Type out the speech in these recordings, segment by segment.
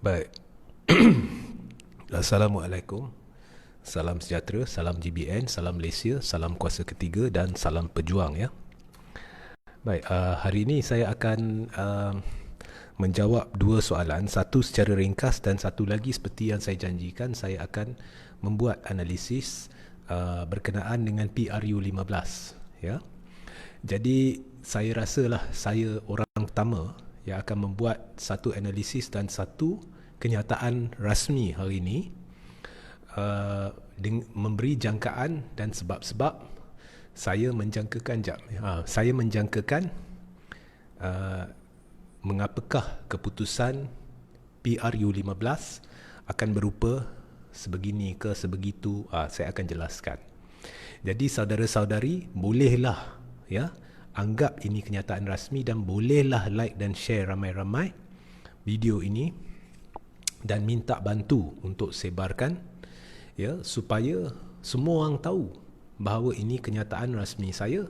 Baik. Assalamualaikum. Salam sejahtera, salam GBN, salam Malaysia, salam kuasa ketiga dan salam pejuang ya. Baik, hari ini saya akan menjawab dua soalan, satu secara ringkas dan satu lagi seperti yang saya janjikan, saya akan membuat analisis berkenaan dengan PRU 15 ya. Jadi saya rasalah saya orang pertama yang akan membuat satu analisis dan satu kenyataan rasmi hari ini, memberi jangkaan dan sebab-sebab saya menjangkakan mengapakah keputusan PRU 15 akan berupa sebegini ke sebegitu. Saya akan jelaskan. Jadi saudara-saudari bolehlah ya anggap ini kenyataan rasmi dan bolehlah like dan share ramai-ramai video ini dan minta bantu untuk sebarkan ya supaya semua orang tahu bahawa ini kenyataan rasmi saya,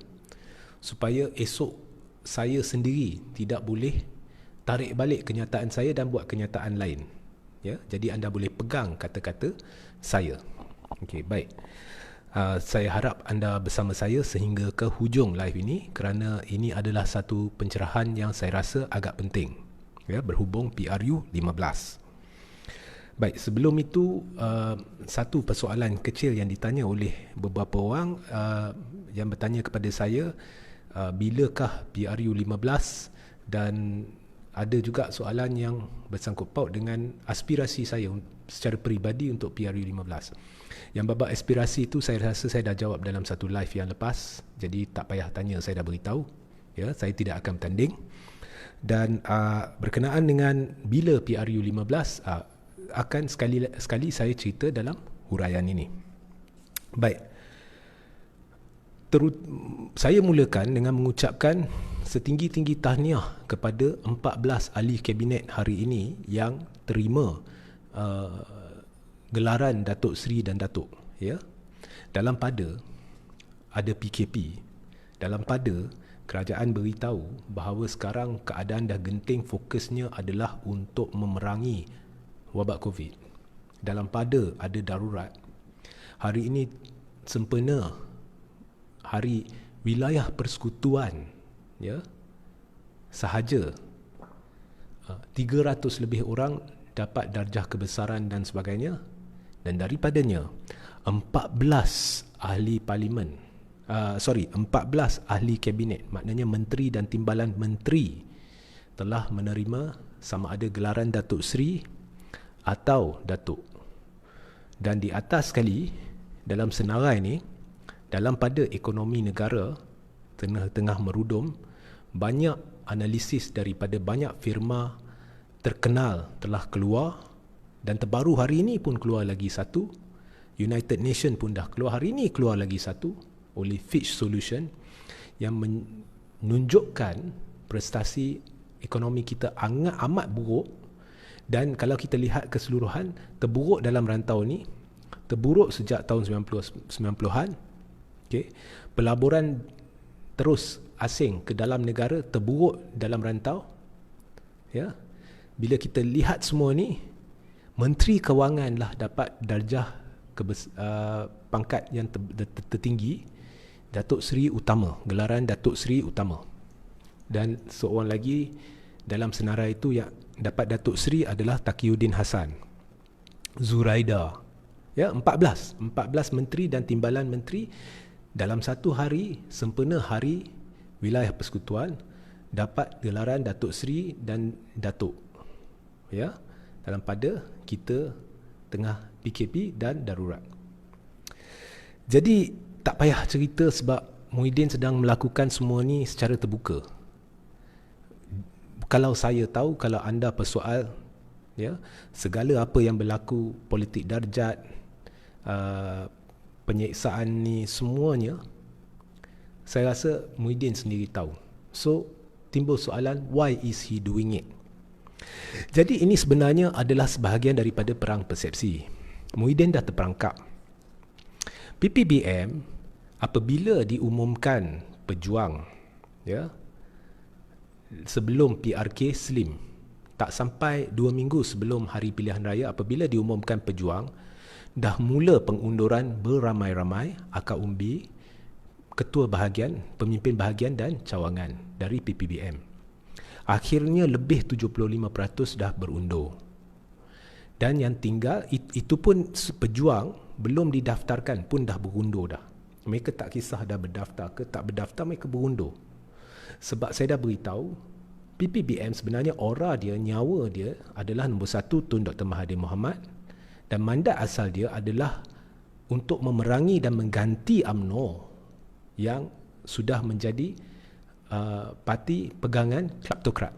supaya esok saya sendiri tidak boleh tarik balik kenyataan saya dan buat kenyataan lain ya. Jadi anda boleh pegang kata-kata saya. Okey, baik. Saya harap anda bersama saya sehingga ke hujung live ini kerana ini adalah satu pencerahan yang saya rasa agak penting ya, berhubung PRU 15. Baik, sebelum itu satu persoalan kecil yang ditanya oleh beberapa orang yang bertanya kepada saya, bilakah PRU 15, dan ada juga soalan yang bersangkut paut dengan aspirasi saya secara peribadi untuk PRU 15. Yang babak aspirasi itu saya rasa saya dah jawab dalam satu live yang lepas, jadi tak payah tanya, saya dah beritahu ya, saya tidak akan bertanding. Dan berkenaan dengan bila PRU 15, akan sekali saya cerita dalam huraian ini. Baik. Saya mulakan dengan mengucapkan setinggi-tinggi tahniah kepada 14 ahli kabinet hari ini yang terima gelaran Datuk Seri dan Datuk ya. Dalam pada ada PKP. Dalam pada kerajaan beritahu bahawa sekarang keadaan dah genting, fokusnya adalah untuk memerangi wabak COVID. Dalam pada ada darurat. Hari ini sempena hari wilayah persekutuan ya. Sahaja 300 lebih orang dapat darjah kebesaran dan sebagainya, dan daripadanya 14 ahli parlimen 14 ahli kabinet, maknanya menteri dan timbalan menteri telah menerima sama ada gelaran Datuk Seri atau Datuk. Dan di atas sekali dalam senarai ini, dalam pada ekonomi negara tengah merudum, banyak analisis daripada banyak firma terkenal telah keluar, dan terbaru hari ini pun keluar lagi satu. United Nations pun dah keluar hari ini, keluar lagi satu oleh Fitch Solution yang menunjukkan prestasi ekonomi kita amat buruk. Dan kalau kita lihat keseluruhan, terburuk dalam rantau ni, terburuk sejak tahun 90-an. Okay. Pelaburan terus asing ke dalam negara terburuk dalam rantau. Ya. Bila kita lihat semua ni, Menteri Kewangan lah dapat darjah pangkat yang tertinggi, Datuk Seri Utama, gelaran Datuk Seri Utama. Dan seorang lagi dalam senarai itu yang dapat Datuk Seri adalah Taqiyuddin Hassan, Zuraida. Ya, 14 menteri dan timbalan menteri dalam satu hari sempena hari wilayah persekutuan dapat gelaran Datuk Seri dan Datuk. Ya, dalam pada kita tengah PKP dan darurat. Jadi tak payah cerita sebab Muhyiddin sedang melakukan semua ni secara terbuka. Kalau saya tahu, kalau anda persoal ya, segala apa yang berlaku, politik darjat, penyiksaan ni semuanya, saya rasa Muhyiddin sendiri tahu. So timbul soalan, why is he doing it? Jadi ini sebenarnya adalah sebahagian daripada perang persepsi. Muhyiddin dah terperangkap. PPBM apabila diumumkan pejuang ya, sebelum PRK Slim tak sampai 2 minggu sebelum hari pilihan raya, apabila diumumkan pejuang, dah mula pengunduran beramai-ramai akar umbi, ketua bahagian, pemimpin bahagian dan cawangan dari PPBM. Akhirnya lebih 75% dah berundur. Dan yang tinggal, itu pun pejuang belum didaftarkan pun dah berundur dah. Mereka tak kisah dah berdaftar ke tak berdaftar, mereka berundur. Sebab saya dah beritahu, PPBM sebenarnya aura dia, nyawa dia adalah nombor 1 Tun Dr. Mahathir Mohamad, dan mandat asal dia adalah untuk memerangi dan mengganti UMNO yang sudah menjadi parti pegangan kleptokrat.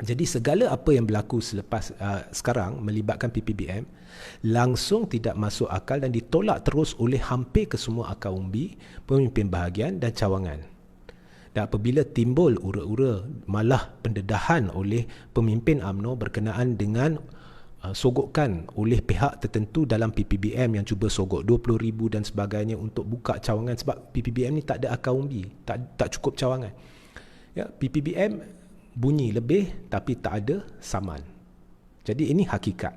Jadi segala apa yang berlaku selepas sekarang melibatkan PPBM langsung tidak masuk akal dan ditolak terus oleh hampir kesemua akar umbi, pemimpin bahagian dan cawangan. Dan apabila timbul ura-ura malah pendedahan oleh pemimpin UMNO berkenaan dengan sogokan oleh pihak tertentu dalam PPBM yang cuba sogok 20,000 dan sebagainya untuk buka cawangan, sebab PPBM ni tak ada akar umbi, tak cukup cawangan. Ya, PPBM bunyi lebih tapi tak ada saman. Jadi ini hakikat.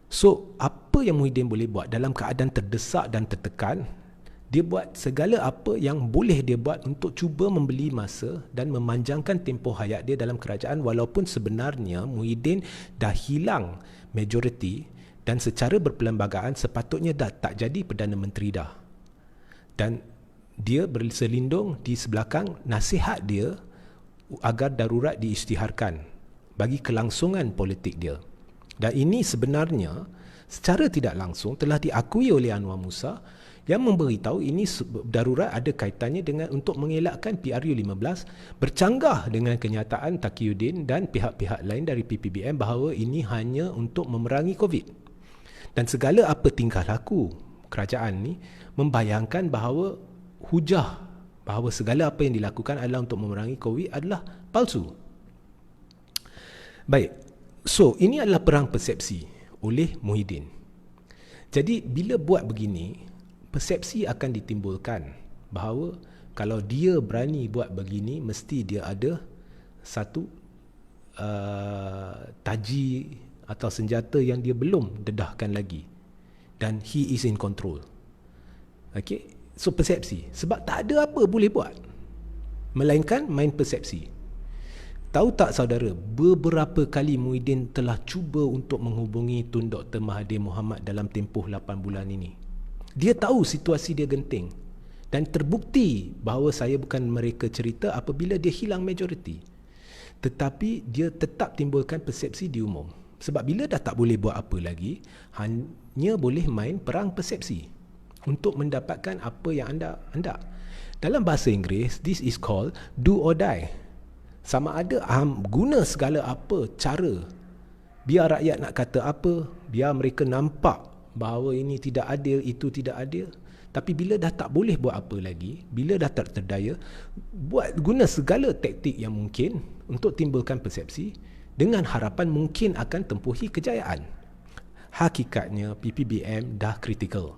So, apa yang Muhyiddin boleh buat dalam keadaan terdesak dan tertekan? Dia buat segala apa yang boleh dia buat untuk cuba membeli masa dan memanjangkan tempoh hayat dia dalam kerajaan, walaupun sebenarnya Muhyiddin dah hilang majoriti dan secara berperlembagaan sepatutnya dah tak jadi Perdana Menteri dah. Dan dia berselindung di sebelakang nasihat dia agar darurat diisytiharkan bagi kelangsungan politik dia. Dan ini sebenarnya secara tidak langsung telah diakui oleh Anwar Musa yang memberitahu ini darurat ada kaitannya dengan untuk mengelakkan PRU15 bercanggah dengan kenyataan Taqiyuddin dan pihak-pihak lain dari PPBM bahawa ini hanya untuk memerangi COVID. Dan segala apa tingkah laku kerajaan ni membayangkan bahawa hujah bahawa segala apa yang dilakukan adalah untuk memerangi COVID adalah palsu. Baik, so ini adalah perang persepsi oleh Muhyiddin. Jadi bila buat begini, persepsi akan ditimbulkan bahawa kalau dia berani buat begini, mesti dia ada satu taji atau senjata yang dia belum dedahkan lagi, dan he is in control. Okay? So persepsi, sebab tak ada apa boleh buat melainkan main persepsi. Tahu tak saudara, beberapa kali Muhyiddin telah cuba untuk menghubungi Tun Dr. Mahathir Mohamad dalam tempoh 8 bulan ini. Dia tahu situasi dia genting dan terbukti bahawa saya bukan mereka cerita apabila dia hilang majoriti. Tetapi dia tetap timbulkan persepsi di umum. Sebab bila dah tak boleh buat apa lagi, hanya boleh main perang persepsi untuk mendapatkan apa yang anda hendak. Dalam bahasa Inggeris, this is called do or die. Sama ada guna segala apa cara, biar rakyat nak kata apa, biar mereka nampak bahawa ini tidak adil, itu tidak adil. Tapi bila dah tak boleh buat apa lagi, bila dah tak terdaya, guna segala taktik yang mungkin untuk timbulkan persepsi dengan harapan mungkin akan tempuhi kejayaan. Hakikatnya PPBM dah kritikal.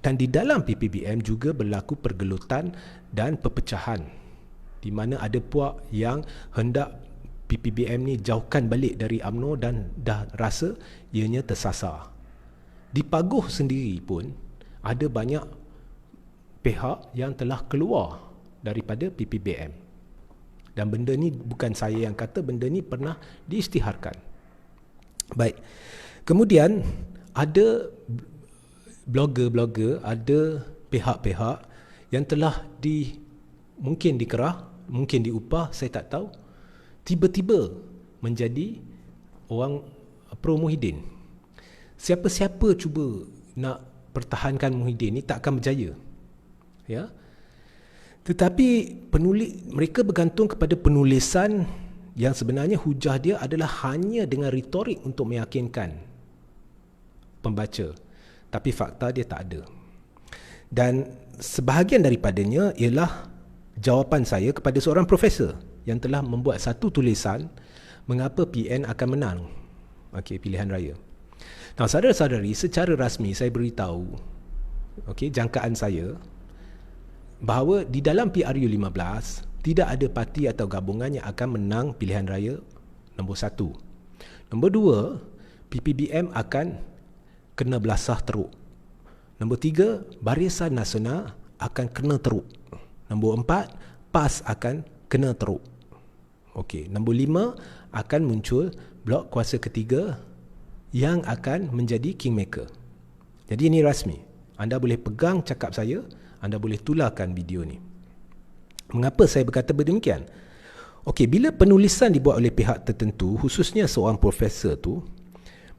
Dan di dalam PPBM juga berlaku pergelutan dan perpecahan, di mana ada puak yang hendak PPBM ni jauhkan balik dari UMNO dan dah rasa ianya tersasar. Di Paguh sendiri pun ada banyak pihak yang telah keluar daripada PPBM. Dan benda ni bukan saya yang kata, benda ni pernah diisytiharkan. Baik. Kemudian ada blogger-blogger, ada pihak-pihak yang telah mungkin dikerah, mungkin diupah, saya tak tahu, tiba-tiba menjadi orang pro Muhyiddin. Siapa-siapa cuba nak pertahankan Muhyiddin ni tak akan berjaya. Ya. Tetapi mereka bergantung kepada penulisan yang sebenarnya hujah dia adalah hanya dengan retorik untuk meyakinkan pembaca. Tapi fakta dia tak ada. Dan sebahagian daripadanya ialah jawapan saya kepada seorang profesor yang telah membuat satu tulisan mengapa PN akan menang pilihan raya. Nah, saudara-saudari, secara rasmi saya beritahu jangkaan saya bahawa di dalam PRU15 tidak ada parti atau gabungan yang akan menang pilihan raya Nombor satu. Nombor dua, PPBM akan kena belasah teruk. Nombor tiga, Barisan Nasional akan kena teruk. Nombor empat, PAS akan kena teruk. Okey, nombor lima, akan muncul blok kuasa ketiga yang akan menjadi kingmaker. Jadi ini rasmi. Anda boleh pegang cakap saya, anda boleh tularkan video ni. Mengapa saya berkata demikian? Okey, bila penulisan dibuat oleh pihak tertentu, khususnya seorang profesor tu,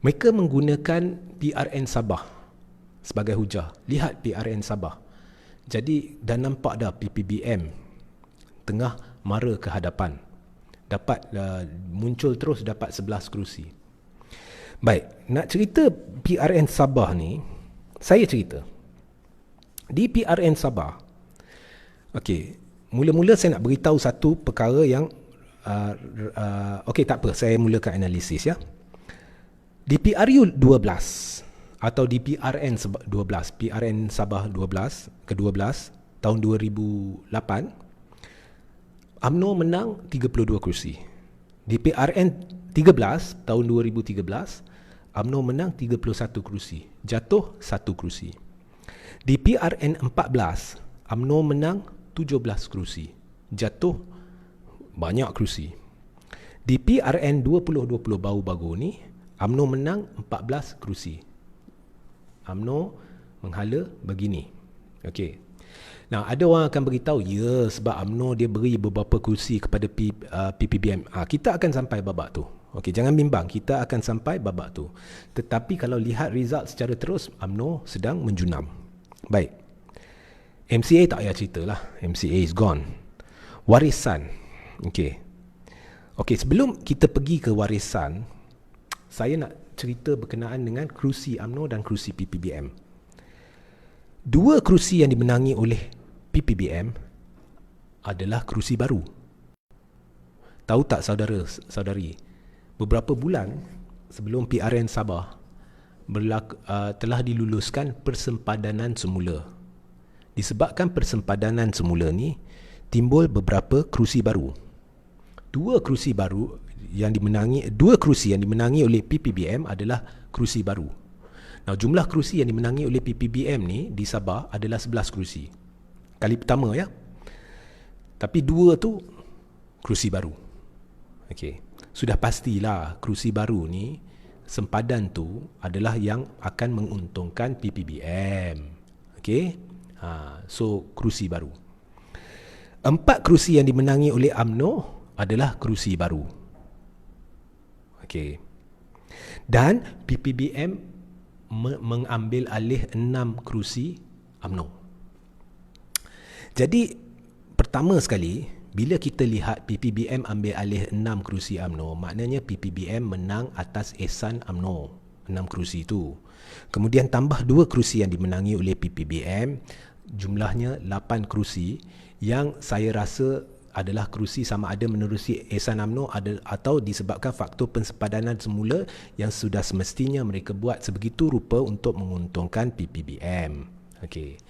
mereka menggunakan PRN Sabah sebagai hujah. Lihat PRN Sabah. Jadi dah nampak dah PPBM tengah mara ke hadapan. Dapat muncul terus dapat 11 kerusi. Baik, nak cerita PRN Sabah ni, saya cerita. Di PRN Sabah, okey, mula-mula saya nak beritahu satu perkara yang okey, tak apa, saya mulakan analisis ya. Di PRU 12 atau di PRN 12, PRN Sabah 12 ke-12 tahun 2008, UMNO menang 32 kerusi. Di PRN 13 tahun 2013, UMNO menang 31 kerusi, jatuh 1 kerusi. Di PRN 14, UMNO menang 17 kerusi, jatuh banyak kerusi. Di PRN 2020 baru-baru ni, UMNO menang 14 kerusi. UMNO menghala begini. Okey. Nah, ada orang akan beritahu, ya, sebab UMNO dia beri beberapa kerusi kepada PPBM. Kita akan sampai babak tu. Okey, jangan bimbang, kita akan sampai babak tu. Tetapi kalau lihat result secara terus, UMNO sedang menjunam. Baik. MCA tak payah cerita lah. MCA is gone. Warisan. Okey. Okey, sebelum kita pergi ke warisan, saya nak cerita berkenaan dengan kerusi UMNO dan kerusi PPBM. Dua kerusi yang dimenangi oleh PPBM adalah kerusi baru. Tahu tak saudara-saudari, beberapa bulan sebelum PRN Sabah telah diluluskan persempadanan semula. Disebabkan persempadanan semula ni, timbul beberapa kerusi baru. Dua kerusi yang dimenangi oleh PPBM adalah kerusi baru. Nah, jumlah kerusi yang dimenangi oleh PPBM ni di Sabah adalah 11 kerusi. Kali pertama ya. Tapi dua tu kerusi baru. Okey. Sudah pastilah kerusi baru ni, sempadan tu adalah yang akan menguntungkan PPBM. Okey. So kerusi baru. 4 kerusi yang dimenangi oleh UMNO adalah kerusi baru. Okey. Dan PPBM mengambil alih 6 kerusi UMNO. Jadi pertama sekali, bila kita lihat PPBM ambil alih 6 kerusi UMNO, maknanya PPBM menang atas Ehsan UMNO 6 kerusi itu. Kemudian tambah 2 kerusi yang dimenangi oleh PPBM, jumlahnya 8 kerusi yang saya rasa adalah kerusi sama ada menerusi Ehsan UMNO atau disebabkan faktor persempadanan semula yang sudah semestinya mereka buat sebegitu rupa untuk menguntungkan PPBM. Okey.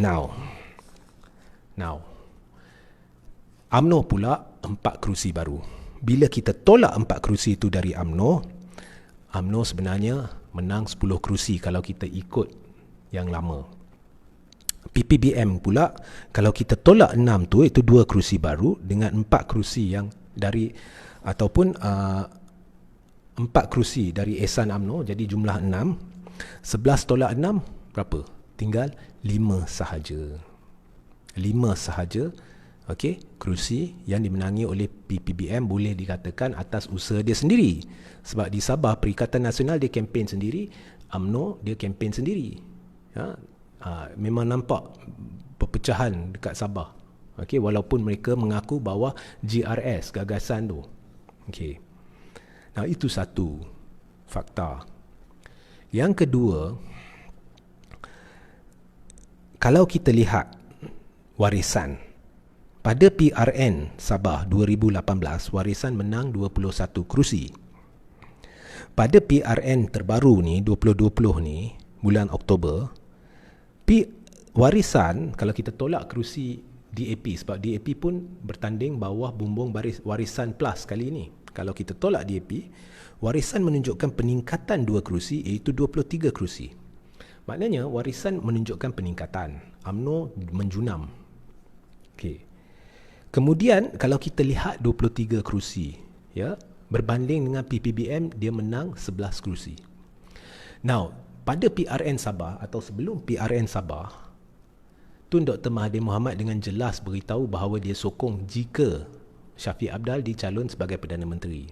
Now UMNO pula 4 kerusi baru. Bila kita tolak 4 kerusi itu dari UMNO sebenarnya menang 10 kerusi kalau kita ikut yang lama. PPBM pula, kalau kita tolak 6 tu, itu 2 kerusi baru dengan 4 kerusi yang dari ataupun 4 kerusi dari Ehsan UMNO, jadi jumlah 6. 11 tolak 6 berapa? Tinggal 5 sahaja. 5 sahaja. Okey, kerusi yang dimenangi oleh PPBM boleh dikatakan atas usaha dia sendiri. Sebab di Sabah, Perikatan Nasional dia kempen sendiri, UMNO dia kempen sendiri. Memang nampak perpecahan dekat Sabah. Okey, walaupun mereka mengaku bahawa GRS gagasan tu. Okey. Nah, itu satu fakta. Yang kedua, kalau kita lihat warisan, pada PRN Sabah 2018, warisan menang 21 kerusi. Pada PRN terbaru ni 2020 ni, bulan Oktober, warisan, kalau kita tolak kerusi DAP, sebab DAP pun bertanding bawah bumbung warisan plus kali ini, kalau kita tolak DAP, warisan menunjukkan peningkatan 2 kerusi iaitu 23 kerusi. Maknanya warisan menunjukkan peningkatan. UMNO menjunam. Okey. Kemudian kalau kita lihat 23 kerusi, ya, berbanding dengan PPBM dia menang 11 kerusi. Now, pada PRN Sabah atau sebelum PRN Sabah, Tun Dr. Mahathir Mohamad dengan jelas beritahu bahawa dia sokong jika Shafie Apdal dicalon sebagai Perdana Menteri.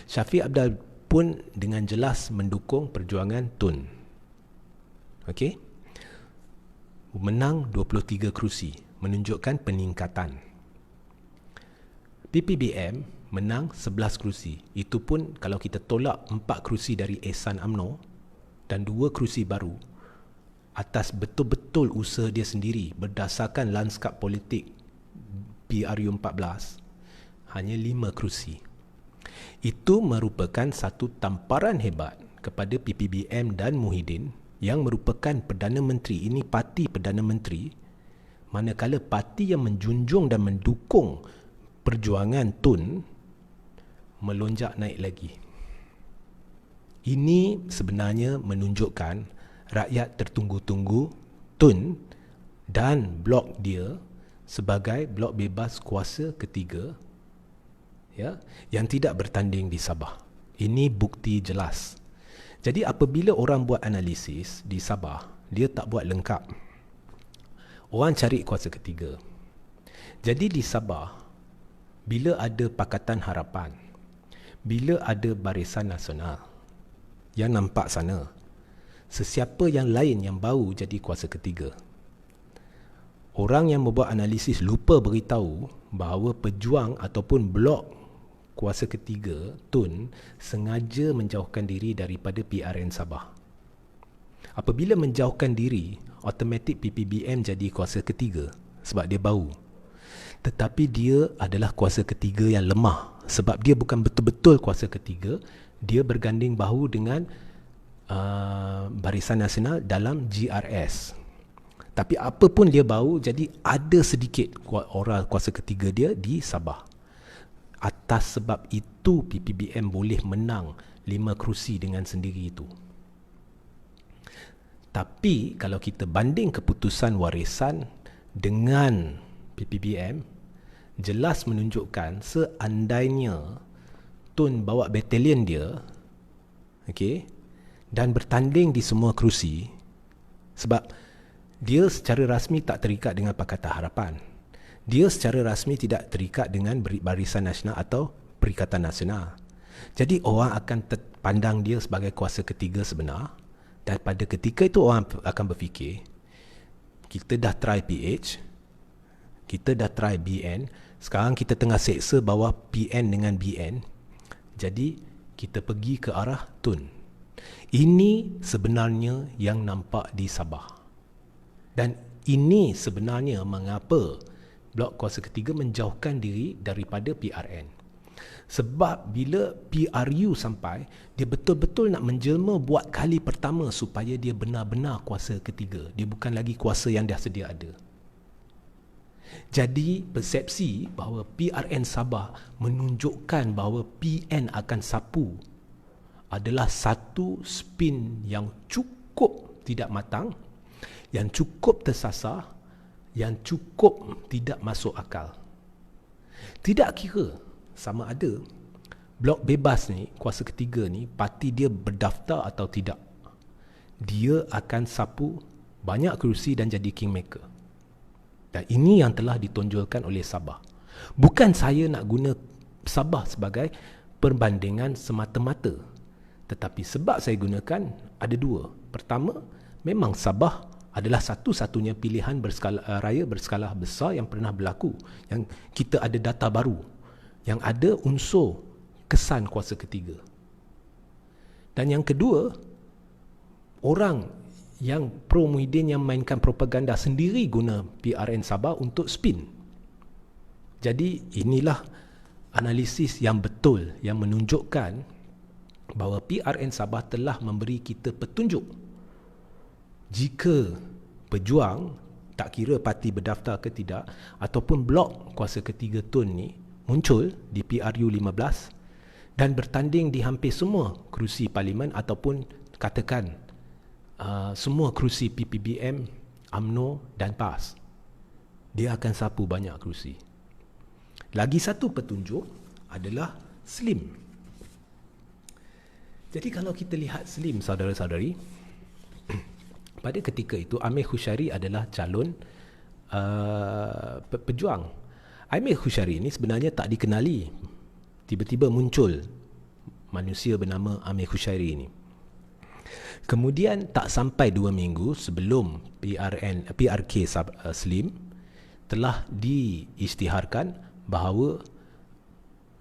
Shafie Apdal pun dengan jelas mendukung perjuangan Tun. Okey. Menang 23 kerusi, menunjukkan peningkatan. PPBM menang 11 kerusi. Itu pun kalau kita tolak 4 kerusi dari Ehsan UMNO dan 2 kerusi baru atas betul-betul usaha dia sendiri berdasarkan lanskap politik PRU 14, hanya 5 kerusi. Itu merupakan satu tamparan hebat kepada PPBM dan Muhyiddin yang merupakan Perdana Menteri. Ini parti Perdana Menteri, manakala parti yang menjunjung dan mendukung perjuangan Tun melonjak naik lagi. Ini sebenarnya menunjukkan rakyat tertunggu-tunggu Tun dan blok dia sebagai blok bebas kuasa ketiga, ya, yang tidak bertanding di Sabah. Ini bukti jelas. Jadi apabila orang buat analisis di Sabah, dia tak buat lengkap. Orang cari kuasa ketiga. Jadi di Sabah, bila ada Pakatan Harapan, bila ada Barisan Nasional yang nampak sana, sesiapa yang lain yang baru jadi kuasa ketiga. Orang yang membuat analisis lupa beritahu bahawa pejuang ataupun blok kuasa ketiga Tun sengaja menjauhkan diri daripada PRN Sabah. Apabila menjauhkan diri, automatik PPBM jadi kuasa ketiga sebab dia baru. Tetapi dia adalah kuasa ketiga yang lemah sebab dia bukan betul-betul kuasa ketiga. Dia berganding bahu dengan Barisan Nasional dalam GRS. Tapi apa pun dia baru, jadi ada sedikit orang kuasa ketiga dia di Sabah. Atas sebab itu PPBM boleh menang 5 kerusi dengan sendiri itu. Tapi kalau kita banding keputusan warisan dengan PPBM, jelas menunjukkan seandainya Tun bawa batalion dia, okey, dan bertanding di semua kerusi, sebab dia secara rasmi tak terikat dengan Pakatan Harapan. Dia secara rasmi tidak terikat dengan Barisan Nasional atau Perikatan Nasional. Jadi orang akan pandang dia sebagai kuasa ketiga sebenar, dan pada ketika itu orang akan berfikir, kita dah try PH, kita dah try BN, sekarang kita tengah seksa bawah PN dengan BN, jadi kita pergi ke arah Tun. Ini sebenarnya yang nampak di Sabah. Dan ini sebenarnya mengapa blok kuasa ketiga menjauhkan diri daripada PRN. Sebab bila PRU sampai, dia betul-betul nak menjelma buat kali pertama supaya dia benar-benar kuasa ketiga. Dia bukan lagi kuasa yang dah sedia ada. Jadi persepsi bahawa PRN Sabah menunjukkan bahawa PN akan sapu adalah satu spin yang cukup tidak matang, yang cukup tersasar, yang cukup tidak masuk akal. Tidak kira sama ada blok bebas ni, kuasa ketiga ni, parti dia berdaftar atau tidak, dia akan sapu banyak kerusi dan jadi kingmaker. Dan ini yang telah ditonjolkan oleh Sabah. Bukan saya nak guna Sabah sebagai perbandingan semata-mata, tetapi sebab saya gunakan ada dua. Pertama, memang Sabah adalah satu-satunya pilihan raya berskala besar yang pernah berlaku, yang kita ada data baru, yang ada unsur kesan kuasa ketiga. Dan yang kedua, orang yang pro Muhyiddin yang mainkan propaganda sendiri guna PRN Sabah untuk spin. Jadi inilah analisis yang betul yang menunjukkan bahawa PRN Sabah telah memberi kita petunjuk. Jika pejuang, tak kira parti berdaftar ke tidak, ataupun blok kuasa ketiga Tun ni muncul di PRU 15, dan bertanding di hampir semua kerusi parlimen ataupun katakan semua kerusi PPBM, UMNO dan PAS. Dia akan sapu banyak kerusi. Lagi satu petunjuk adalah SLIM. Jadi kalau kita lihat SLIM, saudara-saudari, pada ketika itu Amir Khusyari adalah calon pejuang. Amir Khusyari ini sebenarnya tak dikenali. Tiba-tiba muncul manusia bernama Amir Khusyari ini. Kemudian tak sampai 2 minggu sebelum PRK SLIM telah diisytiharkan bahawa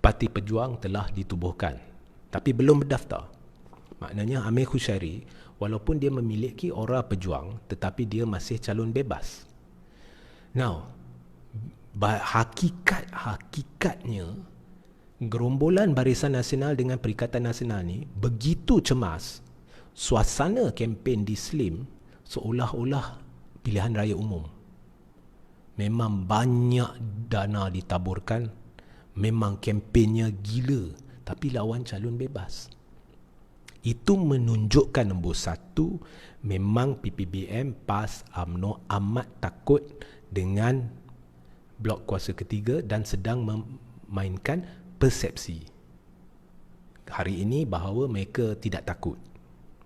Parti Pejuang telah ditubuhkan, tapi belum berdaftar. Maknanya Amir Khusyari walaupun dia memiliki aura pejuang, tetapi dia masih calon bebas. Now, hakikatnya gerombolan Barisan Nasional dengan Perikatan Nasional ni begitu cemas. Suasana kempen di SLIM seolah-olah pilihan raya umum. Memang banyak dana ditaburkan, memang kempennya gila, tapi lawan calon bebas. Itu menunjukkan nombor satu, memang PPBM, PAS, UMNO amat takut dengan blok kuasa ketiga dan sedang memainkan persepsi hari ini bahawa mereka tidak takut.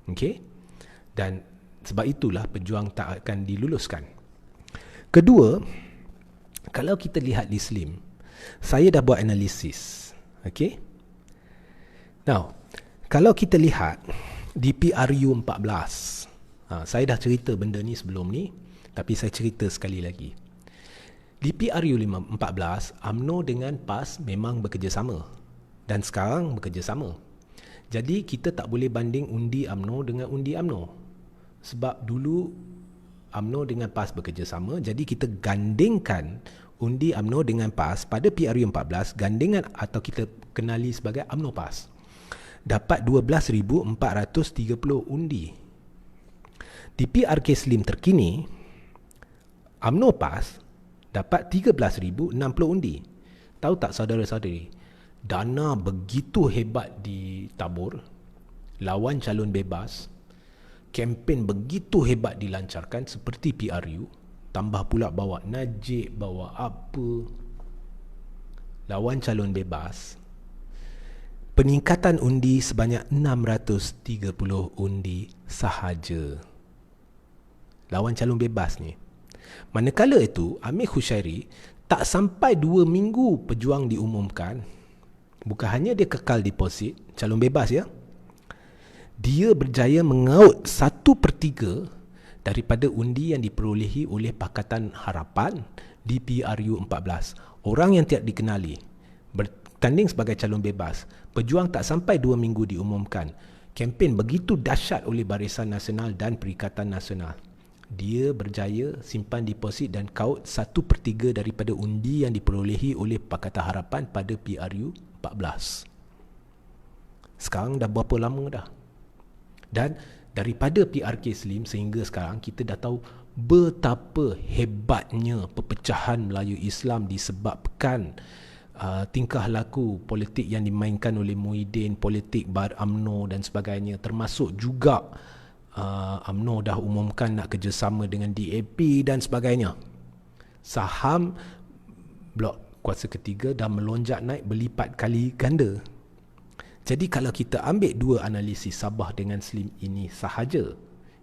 Okey? Dan sebab itulah pejuang tak akan diluluskan. Kedua, kalau kita lihat di SLIM, saya dah buat analisis. Okey? Now, kalau kita lihat di PRU 14, saya dah cerita benda ni sebelum ni, tapi saya cerita sekali lagi. Di PRU 14, UMNO dengan PAS memang bekerjasama dan sekarang bekerjasama. Jadi kita tak boleh banding undi UMNO dengan undi UMNO. Sebab dulu UMNO dengan PAS bekerjasama, jadi kita gandingkan undi UMNO dengan PAS pada PRU 14, gandingan atau kita kenali sebagai UMNO PAS. Dapat 12,430 undi. Di PRK SLIM terkini, UMNO PAS dapat 13,060 undi. Tahu tak saudara-saudari, dana begitu hebat ditabur, lawan calon bebas, kempen begitu hebat dilancarkan seperti PRU, tambah pula bawa Najib, bawa apa, lawan calon bebas. Peningkatan undi sebanyak 630 undi sahaja. Lawan calon bebas ni. Manakala itu, Amir Khusyari tak sampai 2 minggu pejuang diumumkan, bukan hanya dia kekal deposit, calon bebas ya, dia berjaya mengaut 1/3 daripada undi yang diperolehi oleh Pakatan Harapan di PRU 14. Orang yang tidak dikenali, bertanding sebagai calon bebas. Pejuang tak sampai 2 minggu diumumkan. Kempen begitu dahsyat oleh Barisan Nasional dan Perikatan Nasional. Dia berjaya simpan deposit dan kaut 1/3 daripada undi yang diperolehi oleh Pakatan Harapan pada PRU 14. Sekarang dah berapa lama dah? Dan daripada PRK SLIM sehingga sekarang kita dah tahu betapa hebatnya perpecahan Melayu Islam disebabkan tingkah laku politik yang dimainkan oleh Muhyiddin, politik UMNO dan sebagainya, termasuk juga UMNO dah umumkan nak kerjasama dengan DAP dan sebagainya. Saham blok kuasa ketiga dah melonjak naik berlipat kali ganda. Jadi kalau kita ambil dua analisis Sabah dengan SLIM ini sahaja,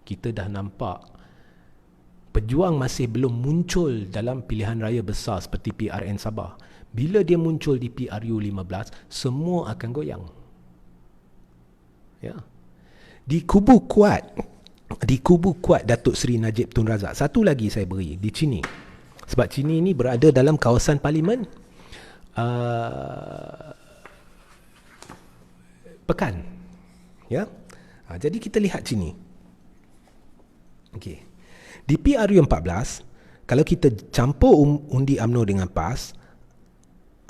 kita dah nampak pejuang masih belum muncul dalam pilihan raya besar seperti PRN Sabah. Bila dia muncul di PRU 15, semua akan goyang. Ya. Di kubu kuat Datuk Seri Najib Tun Razak, satu lagi saya beri di Chini. Sebab Chini ini berada dalam kawasan parlimen Pekan. Ya. Jadi kita lihat Chini. Okey. Di PRU 14, kalau kita campur undi UMNO dengan PAS,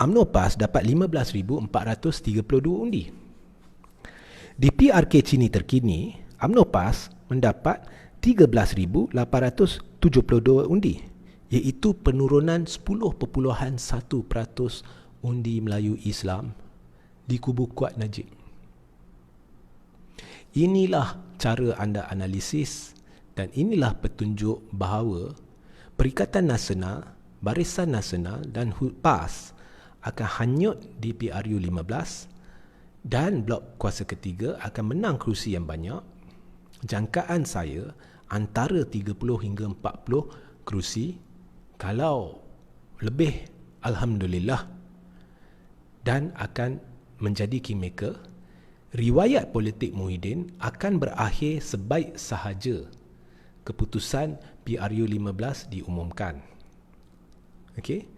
UMNO PAS dapat 15,432 undi. Di PRK Chini terkini, UMNO PAS mendapat 13,872 undi, iaitu penurunan 10.1% undi Melayu Islam di kubu kuat Najib. Inilah cara anda analisis dan inilah petunjuk bahawa Perikatan Nasional, Barisan Nasional dan PAS akan hanyut di PRU 15 dan blok kuasa ketiga akan menang kerusi yang banyak. Jangkaan saya antara 30 hingga 40 kerusi, kalau lebih alhamdulillah, dan akan menjadi kingmaker. Riwayat politik Muhyiddin akan berakhir sebaik sahaja keputusan PRU 15 diumumkan. Okay?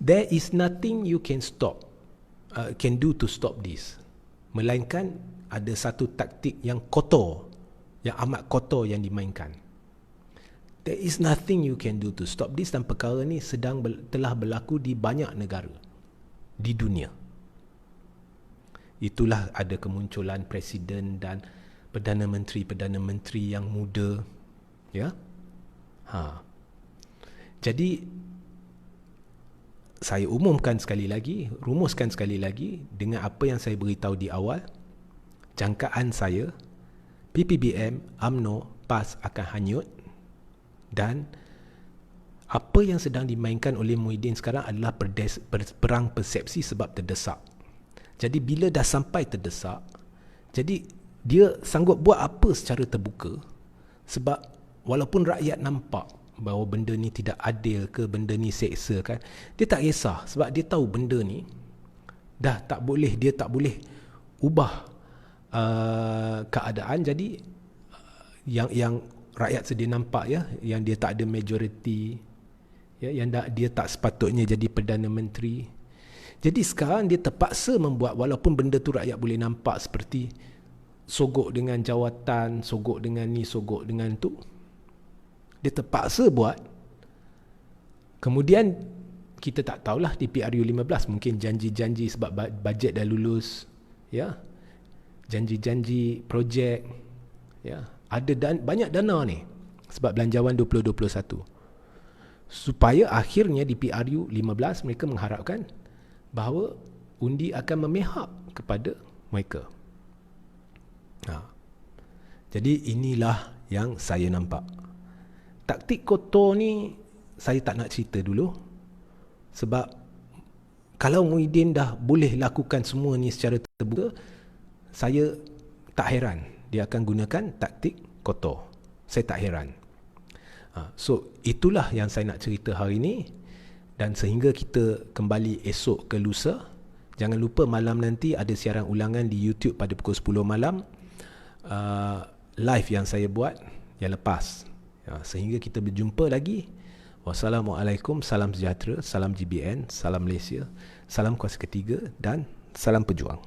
There is nothing you can do to stop this. Melainkan ada satu taktik yang kotor, yang amat kotor yang dimainkan. There is nothing you can do to stop this, dan perkara ni telah berlaku di banyak negara di dunia. Itulah ada kemunculan presiden dan perdana menteri yang muda, ya. Jadi saya rumuskan sekali lagi dengan apa yang saya beritahu di awal. Jangkaan saya PPBM, UMNO, PAS akan hanyut, dan apa yang sedang dimainkan oleh Muhyiddin sekarang adalah perang persepsi sebab terdesak. Jadi bila dah sampai terdesak, jadi dia sanggup buat apa secara terbuka, sebab walaupun rakyat nampak bahawa benda ni tidak adil ke, benda ni seksa kan, dia tak kisah sebab dia tahu benda ni dah tak boleh, dia tak boleh ubah keadaan. Jadi yang rakyat sedia nampak, ya, yang dia tak ada majoriti, ya, yang dia tak sepatutnya jadi Perdana Menteri. Jadi sekarang dia terpaksa membuat, walaupun benda tu rakyat boleh nampak seperti sogok dengan jawatan, sogok dengan ni, sogok dengan tu, dia terpaksa buat. Kemudian kita tak tahulah di PRU 15, mungkin janji-janji sebab bajet dah lulus, ya, janji-janji projek, ya, ada banyak dana ni sebab belanjawan 2021, supaya akhirnya di PRU 15 mereka mengharapkan bahawa undi akan memihak kepada mereka. Jadi inilah yang saya nampak. Taktik kotor ni saya tak nak cerita dulu, sebab kalau Muhyiddin dah boleh lakukan semua ni secara terbuka, saya tak heran dia akan gunakan taktik kotor. Saya tak heran. So itulah yang saya nak cerita hari ini. Dan sehingga kita kembali esok ke lusa, jangan lupa malam nanti ada siaran ulangan di YouTube pada pukul 10 malam, live yang saya buat yang lepas, ya, sehingga kita berjumpa lagi. Wassalamualaikum, salam sejahtera, salam GBN, salam Malaysia, salam kuasa ketiga dan salam pejuang.